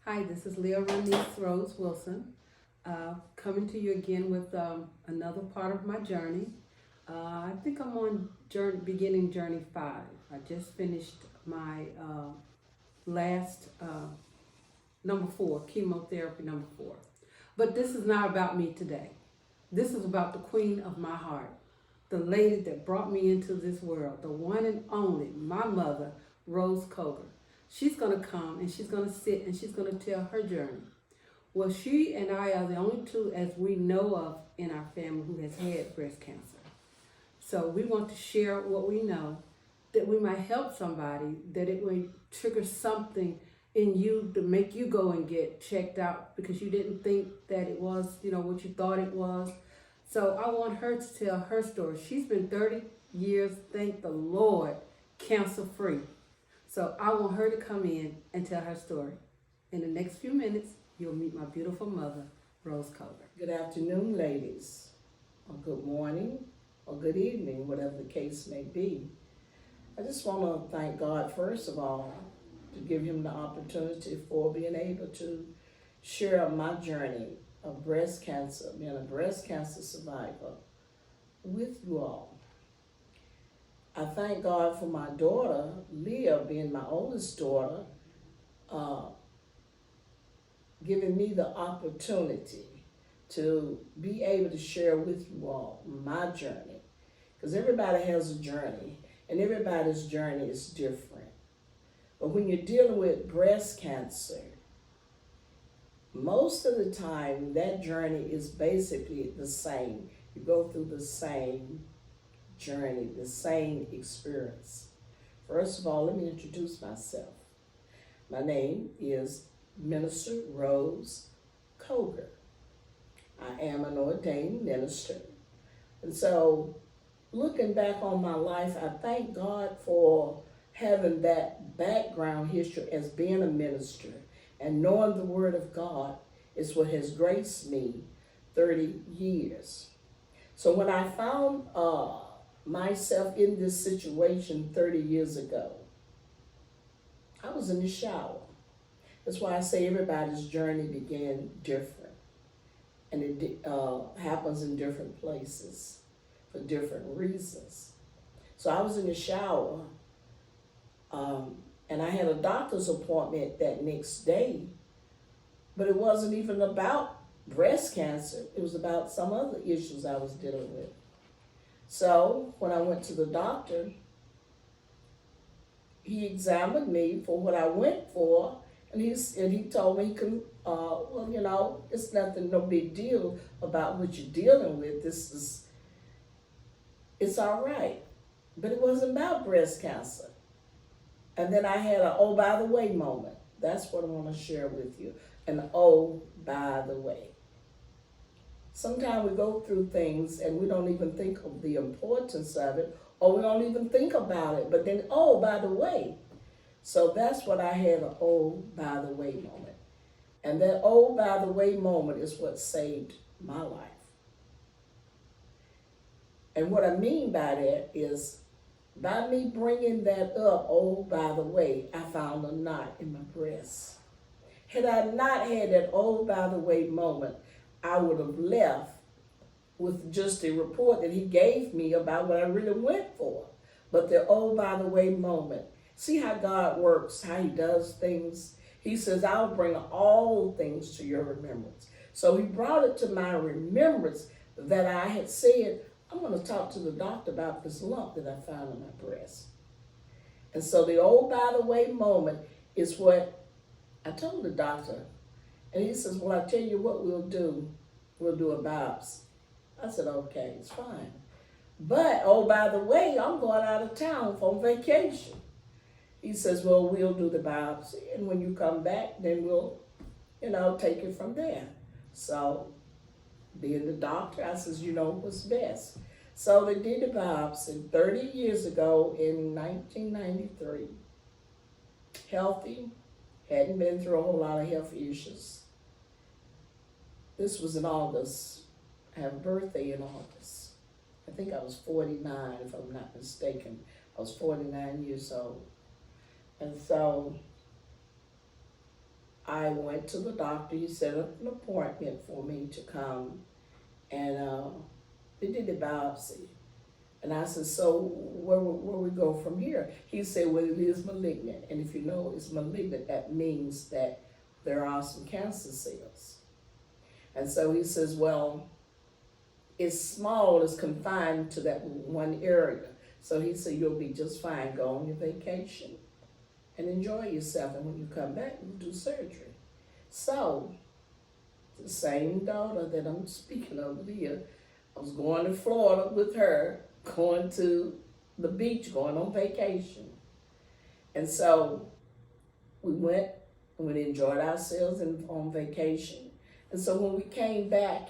Hi, this is Leah Ronice Rose Wilson, coming to you again with another part of my journey. I think I'm on beginning journey 5. I just finished my last number 4, chemotherapy number 4. But this is not about me today. This is about the queen of my heart, the lady that brought me into this world, the one and only, my mother, Rose Koger. She's going to come and she's going to sit and she's going to tell her journey. Well, she and I are the only two, as we know of, in our family who has had breast cancer. So we want to share what we know, that we might help somebody, that it will trigger something in you to make you go and get checked out because you didn't think that it was, what you thought it was. So I want her to tell her story. She's been 30 years, thank the Lord, cancer free. So I want her to come in and tell her story. In the next few minutes, you'll meet my beautiful mother, Rose Koger. Good afternoon, ladies, or good morning, or good evening, whatever the case may be. I just want to thank God, first of all, to give him the opportunity for being able to share my journey of breast cancer, being a breast cancer survivor, with you all. I thank God for my daughter, Leah, being my oldest daughter, giving me the opportunity to be able to share with you all my journey. Because everybody has a journey, and everybody's journey is different. But when you're dealing with breast cancer, most of the time that journey is basically the same. You go through the same journey, the same experience. First of all, let me introduce myself. My name is Minister Rose Koger. I am an ordained minister. And so, looking back on my life, I thank God for having that background history as being a minister and knowing the Word of God is what has graced me 30 years. So when I found myself in this situation 30 years ago, I was in the shower. That's why I say everybody's journey began different. And it happens in different places for different reasons. So I was in the shower, and I had a doctor's appointment that next day, but it wasn't even about breast cancer. It was about some other issues I was dealing with. So when I went to the doctor, he examined me for what I went for, and he told me he couldn't, it's nothing, no big deal about what you're dealing with. It's all right. But it wasn't about breast cancer. And then I had an oh, by the way moment. That's what I want to share with you. An oh, by the way. Sometimes we go through things and we don't even think of the importance of it, or we don't even think about it. But then, oh, by the way. So that's what I had, an oh, by the way moment. And that oh, by the way moment is what saved my life. And what I mean by that is, by me bringing that up, oh, by the way, I found a knot in my breast. Had I not had that oh, by the way moment, I would have left with just a report that he gave me about what I really went for. But the oh, by the way moment, see how God works, how he does things. He says, I'll bring all things to your remembrance. So he brought it to my remembrance that I had said, I'm going to talk to the doctor about this lump that I found in my breast. And so the oh, by the way moment is what I told the doctor. And he says, well, I tell you what we'll do. We'll do a biopsy. I said, okay, it's fine. But, oh, by the way, I'm going out of town for vacation. He says, well, we'll do the biopsy. And when you come back, then we'll, take it from there. So, being the doctor, I says, what's best. So they did the biopsy 30 years ago in 1993. Healthy, hadn't been through a whole lot of health issues. This was in August. I have a birthday in August. I think I was 49, if I'm not mistaken. I was 49 years old. And so I went to the doctor. He set up an appointment for me to come, and they did the biopsy. And I said, so where we go from here? He said, well, it is malignant. And if you know it's malignant, that means that there are some cancer cells. And so he says, well, it's small, it's confined to that one area. So he said, you'll be just fine. Go on your vacation and enjoy yourself. And when you come back, we'll do surgery. So the same daughter that I'm speaking of here, I was going to Florida with her, going to the beach, going on vacation. And so we went and we enjoyed ourselves on vacation. And so when we came back,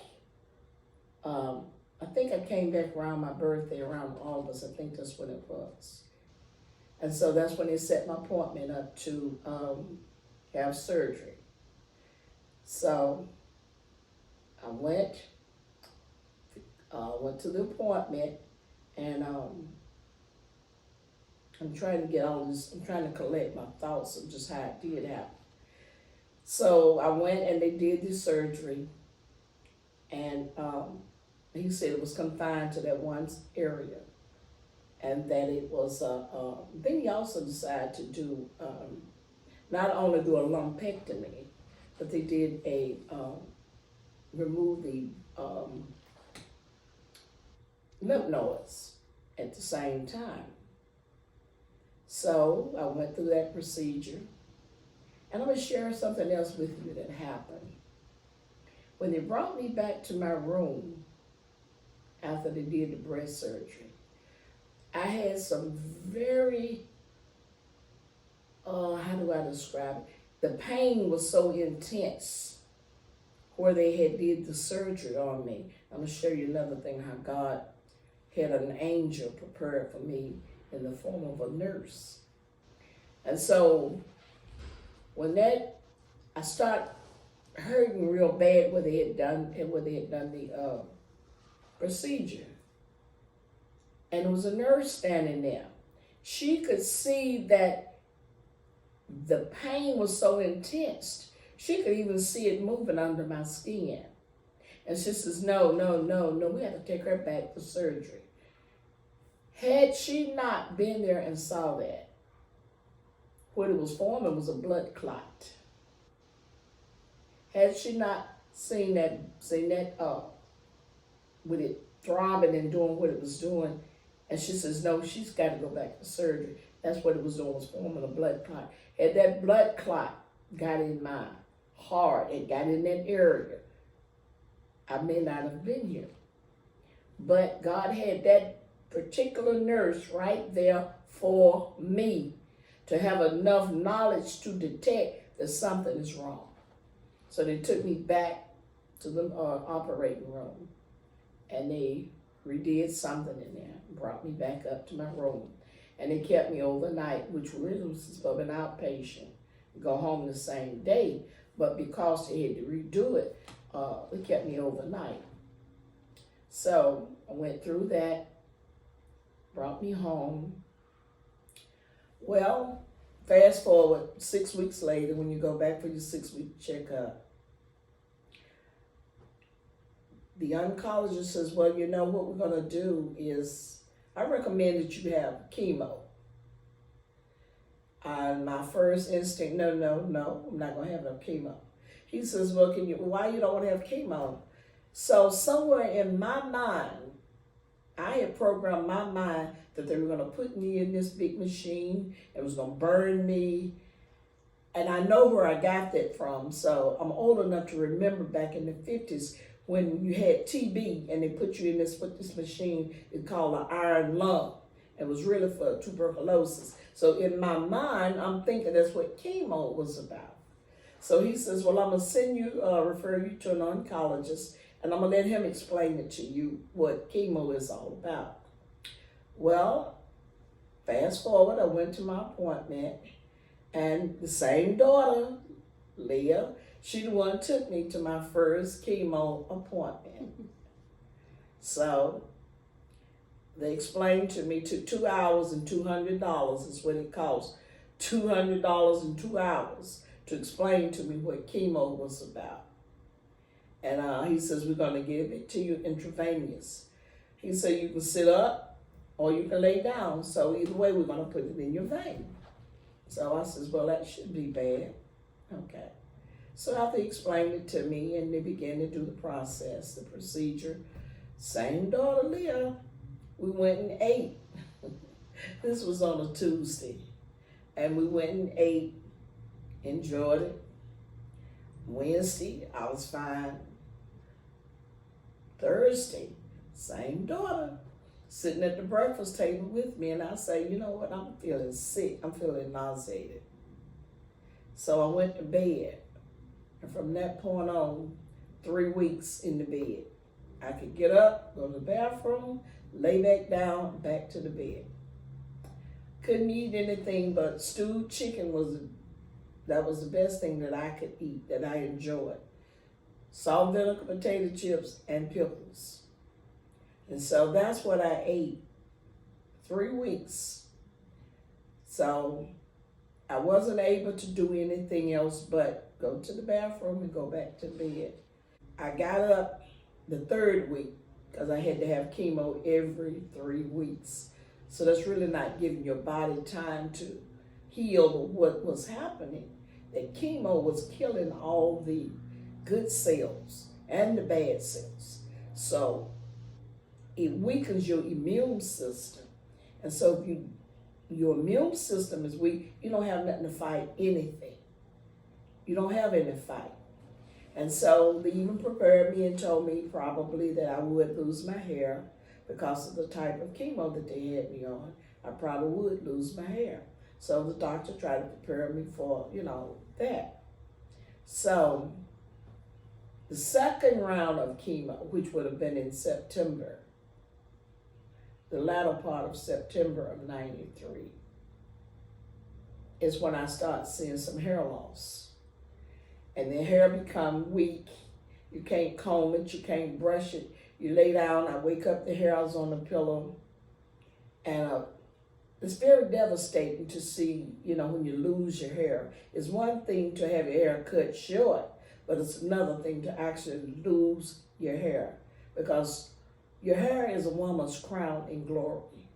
I think I came back around my birthday, around August. I think that's when it was. And so that's when they set my appointment up to have surgery. So I went to the appointment, and I'm trying to get all this, I'm trying to collect my thoughts of just how it did happen. So I went and they did the surgery, and he said it was confined to that one area, and that it was, then he also decided to do, not only do a lumpectomy, but they did remove the lymph nodes at the same time. So I went through that procedure, and I'm going to share something else with you that happened. When they brought me back to my room after they did the breast surgery, I had some very, how do I describe it? The pain was so intense where they had did the surgery on me. I'm going to show you another thing, how God had an angel prepared for me in the form of a nurse. And so when I started hurting real bad where they had done the procedure. And there was a nurse standing there. She could see that the pain was so intense. She could even see it moving under my skin. And she says, no, we have to take her back for surgery. Had she not been there and saw that, what it was forming was a blood clot. Had she not seen that, with it throbbing and doing what it was doing, and she says, no, she's got to go back for surgery. That's what it was doing, was forming a blood clot. Had that blood clot got in my heart, it got in that area, I may not have been here. But God had that particular nurse right there for me to have enough knowledge to detect that something is wrong. So they took me back to the operating room, and they redid something in there, brought me back up to my room, and they kept me overnight, which really was supposed to be an outpatient, go home the same day, but because they had to redo it, they kept me overnight. So I went through that, brought me home. Well, fast forward 6 weeks later, when you go back for your 6-week checkup, the oncologist says, well, you know, what we're going to do is, I recommend that you have chemo. My first instinct, no, I'm not going to have no chemo. He says, well, why you don't want to have chemo? So somewhere in my mind, I had programmed my mind that they were going to put me in this big machine. It was going to burn me. And I know where I got that from. So I'm old enough to remember back in the 50s when you had TB and they put you in this machine. It's called an iron lung. It was really for tuberculosis. So in my mind, I'm thinking that's what chemo was about. So he says, well, I'm going to send you, refer you to an oncologist, and I'm going to let him explain it to you what chemo is all about. Well, fast forward, I went to my appointment, and the same daughter, Leah, she the one took me to my first chemo appointment. So they explained to me, took 2 hours and $200 is what it costs. $200 in 2 hours to explain to me what chemo was about. And he says, we're going to give it to you intravenous. He said, you can sit up or you can lay down. So either way, we're going to put it in your vein. So I says, well, that shouldn't be bad. Okay. So after he explained it to me and they began to do the process, the procedure, same daughter, Leah, we went and ate. This was on a Tuesday. And we went and ate, enjoyed it. Wednesday, I was fine. Thursday, same daughter, sitting at the breakfast table with me, and I say, you know what, I'm feeling sick, I'm feeling nauseated. So I went to bed, and from that point on, 3 weeks in the bed. I could get up, go to the bathroom, lay back down, back to the bed. Couldn't eat anything but stewed chicken that was the best thing that I could eat, that I enjoyed. Salt, vinegar, potato chips, and pickles. And so that's what I ate 3 weeks. So I wasn't able to do anything else but go to the bathroom and go back to bed. I got up the 3rd week because I had to have chemo every 3 weeks. So that's really not giving your body time to heal what was happening. That chemo was killing all the good cells and the bad cells. So it weakens your immune system. And so if your immune system is weak, you don't have nothing to fight anything. You don't have any fight. And so they even prepared me and told me probably that I would lose my hair because of the type of chemo that they had me on. I probably would lose my hair. So the doctor tried to prepare me for, that. So the second round of chemo, which would have been in September, the latter part of September of 93, is when I start seeing some hair loss. And the hair become weak. You can't comb it, you can't brush it. You lay down, I wake up, the hair's on the pillow. And it's very devastating to see, when you lose your hair. It's one thing to have your hair cut short, but it's another thing to actually lose your hair. Because your hair is a woman's crown in glory.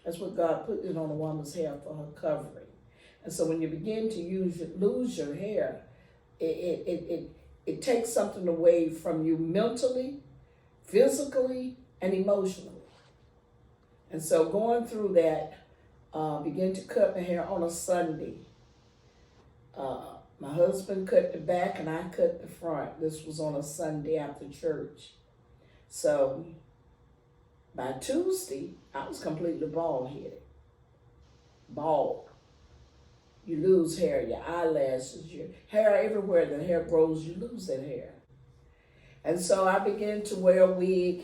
That's what God put it on a woman's hair for her covering. And so when you begin to lose your hair, it takes something away from you mentally, physically, and emotionally. And so going through that, began to cut my hair on a Sunday. My husband cut the back and I cut the front. This was on a Sunday after church. So by Tuesday, I was completely bald-headed. Bald. You lose hair, your eyelashes, your hair everywhere. The hair grows, you lose that hair. And so I began to wear a wig.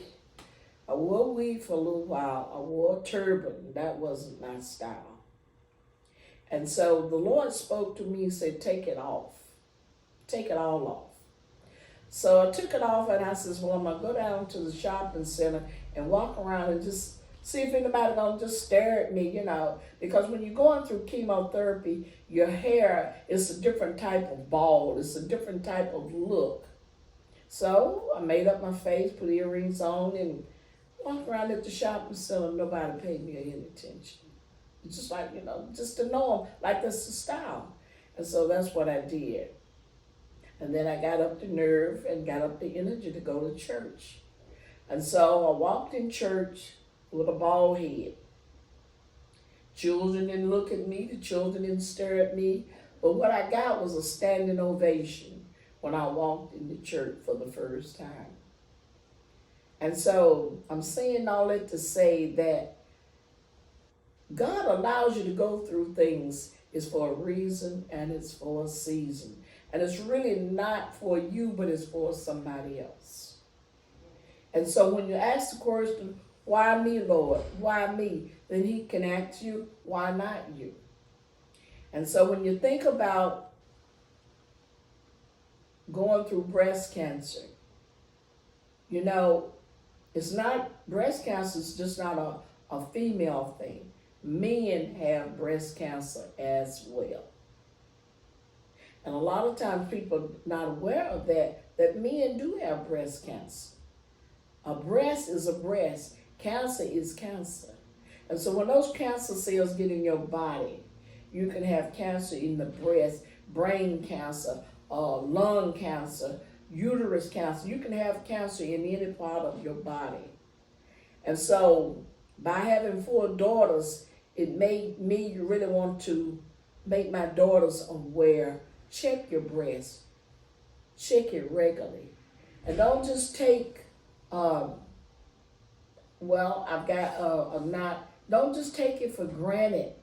I wore a wig for a little while. I wore a turban. That wasn't my style. And so the Lord spoke to me and said, take it off. Take it all off. So I took it off and I said, well, I'm going to go down to the shopping center and walk around and just see if anybody gonna just stare at me, because when you're going through chemotherapy, your hair is a different type of bald. It's a different type of look. So I made up my face, put earrings on, and walked around at the shopping center. Nobody paid me any attention. It's just like, just to know them, like that's the style. And so that's what I did. And then I got up the nerve and got up the energy to go to church. And so I walked in church with a bald head. Children didn't look at me. The children didn't stare at me. But what I got was a standing ovation when I walked into church for the first time. And so I'm saying all that to say that God allows you to go through things is for a reason and it's for a season. And it's really not for you, but it's for somebody else. And so when you ask the question, why me, Lord? Why me? Then he can ask you, why not you? And so when you think about going through breast cancer, it's not, breast cancer is just not a female thing. Men have breast cancer as well. And a lot of times people are not aware of that men do have breast cancer. A breast is a breast. Cancer is cancer. And so when those cancer cells get in your body, you can have cancer in the breast, brain cancer, lung cancer, uterus cancer. You can have cancer in any part of your body. And so by having 4 daughters, it made me really want to make my daughters aware. Check your breast. Check it regularly. And don't just take, I've got a knot. Don't just take it for granted.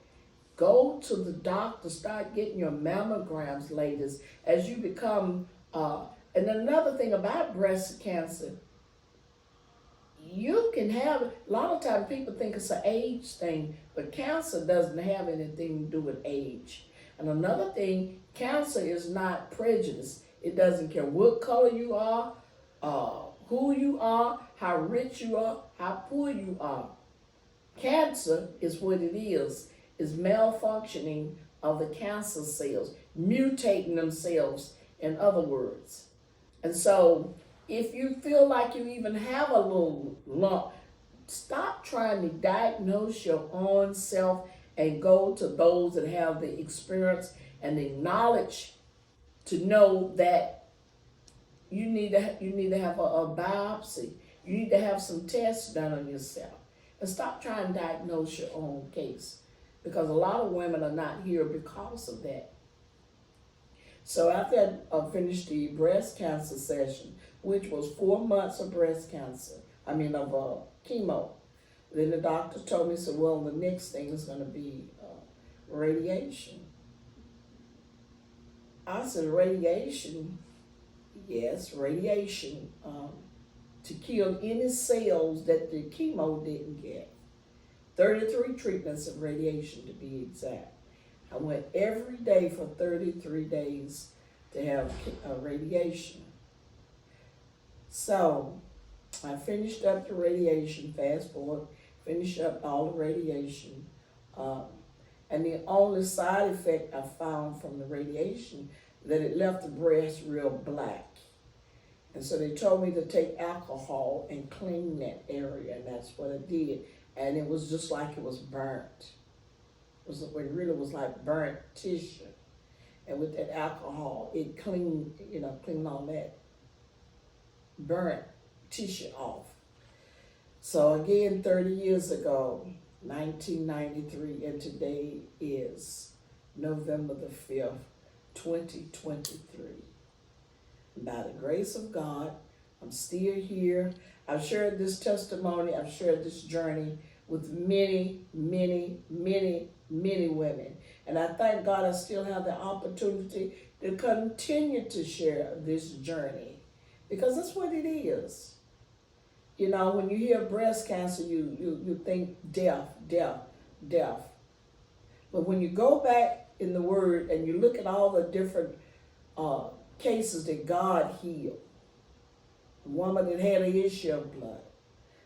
Go to the doctor. Start getting your mammograms, ladies, as you become. And another thing about breast cancer, you can have, a lot of times people think it's an age thing, but cancer doesn't have anything to do with age. And another thing, cancer is not prejudice. It doesn't care what color you are, who you are, how rich you are, how poor you are. Cancer is what it is malfunctioning of the cancer cells, mutating themselves, in other words. And so if you feel like you even have a little lump, stop trying to diagnose your own self and go to those that have the experience and the knowledge to know that you need to have a biopsy. You need to have some tests done on yourself. And stop trying to diagnose your own case, because a lot of women are not here because of that. So after I finished the breast cancer session, which was 4 months of chemo, then the doctor told me, so well, the next thing is going to be radiation. I said, radiation? Yes, radiation, to kill any cells that the chemo didn't get. 33 treatments of radiation to be exact. I went every day for 33 days to have radiation. So I finished up the radiation, fast forward, finished up all the radiation. And the only side effect I found from the radiation, that it left the breast real black. And so they told me to take alcohol and clean that area, and that's what I did. And it was just like it was burnt. It really was like burnt tissue. And with that alcohol, it cleaned all that burnt tissue off. So again, 30 years ago, 1993, and today is November the 5th, 2023. By the grace of God, I'm still here. I've shared this testimony, I've shared this journey with many, many, many, many women. And I thank God I still have the opportunity to continue to share this journey, because that's what it is. You know, when you hear breast cancer, you think death. But when you go back in the Word and you look at all the different cases that God healed, the woman that had an issue of blood,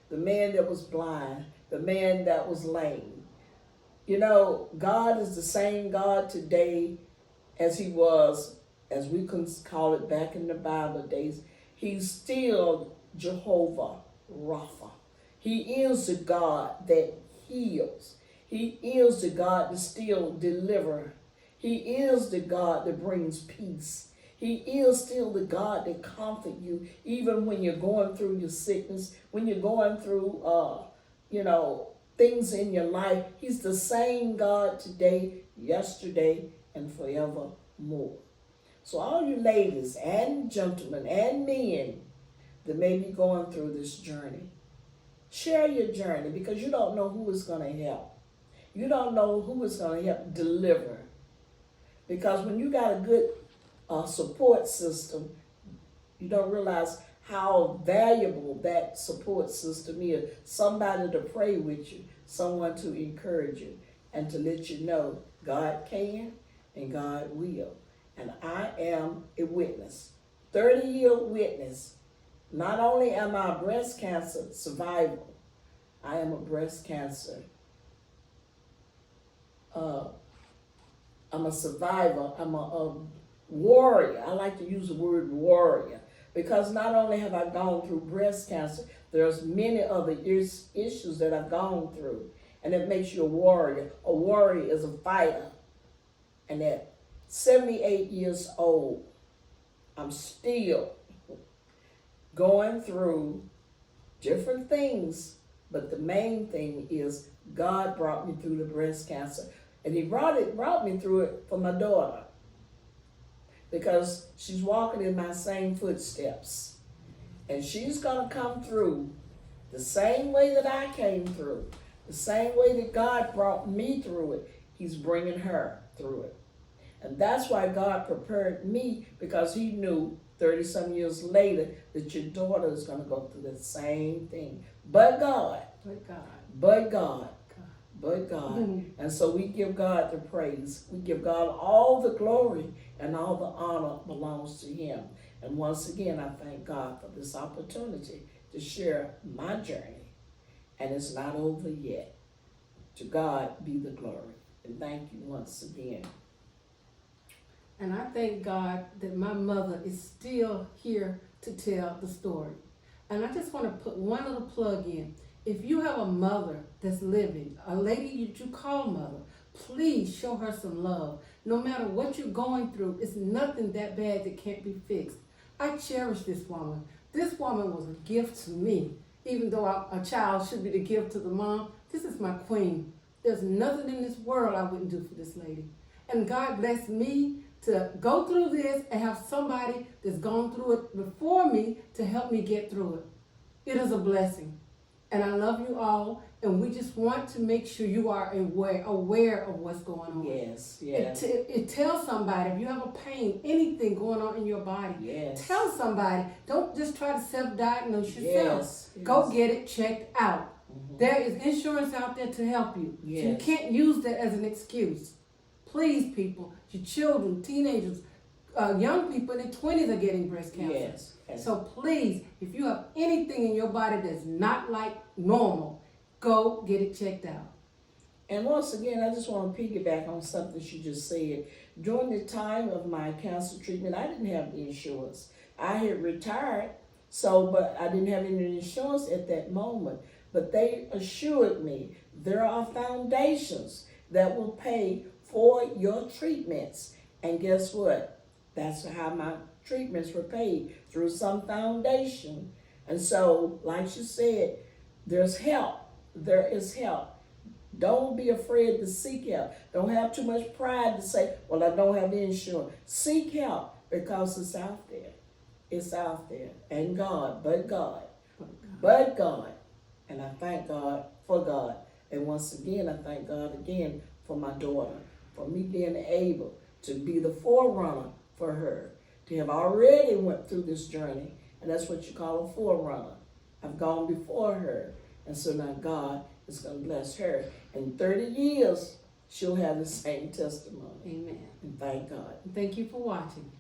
the man that was blind, the man that was lame. You know, God is the same God today as he was, as we can call it back in the Bible days. He's still Jehovah Rapha. He is the God that heals. He is the God that still delivers. He is the God that brings peace. He is still the God that comforts you, even when you're going through your sickness, when you're going through, things in your life. He's the same God today, yesterday, and forevermore. So all you ladies and gentlemen and men that may be going through this journey, share your journey, because you don't know who is going to help. You don't know who is going to help deliver. Because when you got a good support system, you don't realize how valuable that support system is. Somebody to pray with you, someone to encourage you, and to let you know God can and God will. And I am a witness, 30-year witness. Not only am I a breast cancer survivor, I am a breast cancer. I'm a survivor. I'm a warrior. I like to use the word warrior because not only have I gone through breast cancer, there's many other issues that I've gone through, and it makes you a warrior. A warrior is a fighter. And at 78 years old, I'm still going through different things, but the main thing is God brought me through the breast cancer, and He brought me through it for my daughter, because she's walking in my same footsteps, and she's gonna come through the same way that I came through, the same way that God brought me through it. He's bringing her through it, and that's why God prepared me, because He knew 30-some years later that your daughter is going to go through the same thing. But God. But God. But God. But God. Mm-hmm. And so we give God the praise. We give God all the glory, and all the honor belongs to Him. And once again, I thank God for this opportunity to share my journey. And it's not over yet. To God be the glory. And thank you once again. And I thank God that my mother is still here to tell the story. And I just want to put one little plug in. If you have a mother that's living, a lady that you call mother, please show her some love. No matter what you're going through, it's nothing that bad that can't be fixed. I cherish this woman. This woman was a gift to me. Even though a child should be the gift to the mom, this is my queen. There's nothing in this world I wouldn't do for this lady. And God blessed me to go through this and have somebody that's gone through it before me to help me get through it. It is a blessing. And I love you all, and we just want to make sure you are aware of what's going on. Yes, yes. It tells somebody, if you have a pain, anything going on in your body, yes. Tell somebody. Don't just try to self-diagnose yourself. Yes, Go get it checked out. Mm-hmm. There is insurance out there to help you. Yes. So you can't use that as an excuse. Please, people, your children, teenagers, young people in their 20s are getting breast cancer. Yes. Yes. So please, if you have anything in your body that's not like normal, go get it checked out. And once again, I just want to piggyback on something she just said. During the time of my cancer treatment, I didn't have the insurance. I had retired, but I didn't have any insurance at that moment. But they assured me there are foundations that will pay for your treatments. And guess what? That's how my treatments were paid, through some foundation. And so, like she said, there's help. There is help. Don't be afraid to seek help. Don't have too much pride to say, well, I don't have insurance. Seek help, because it's out there. It's out there. And God, but God. But God. And I thank God for God. And once again, I thank God again for my daughter, for me being able to be the forerunner for her, to have already went through this journey. And that's what you call a forerunner. I've gone before her. And so now God is going to bless her. In 30 years, she'll have the same testimony. Amen. And thank God. Thank you for watching.